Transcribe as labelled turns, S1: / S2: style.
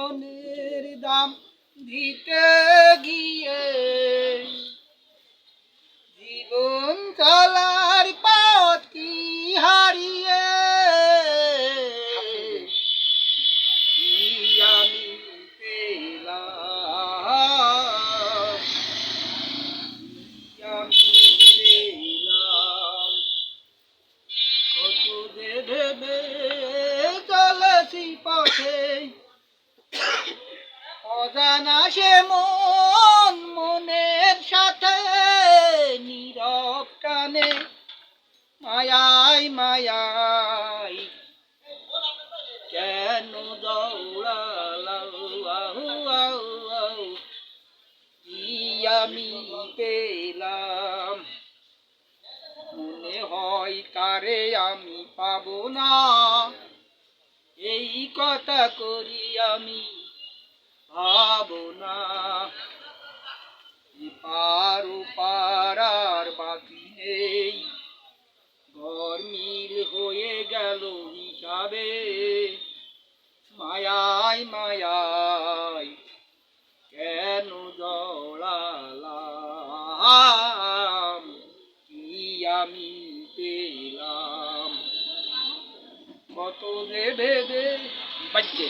S1: মনের দাম দিতে গিয়ে জীবন চলার পথ কি হারিয়ে কি আমি পেলাম, কি আমি পেলাম। কত যে ভেবে চলেছি পথে, অজানা সে মন মনের সাথে নীরব টানে মায়াই মায়াই কেন দৌড়ালাও আহু আহু আহু, কি আমি পেলাম। মনে হয় তারে আমি পাবো না, এই কথা করি আমি ভাবনা। এপার ওপার আর বাকি নেই, ঘর মিল হয়ে গেল হিসাবে। মায়াই মায়াই কেন জড়ালাম, কি আমি পেলাম। কত যে ভেবে বাজে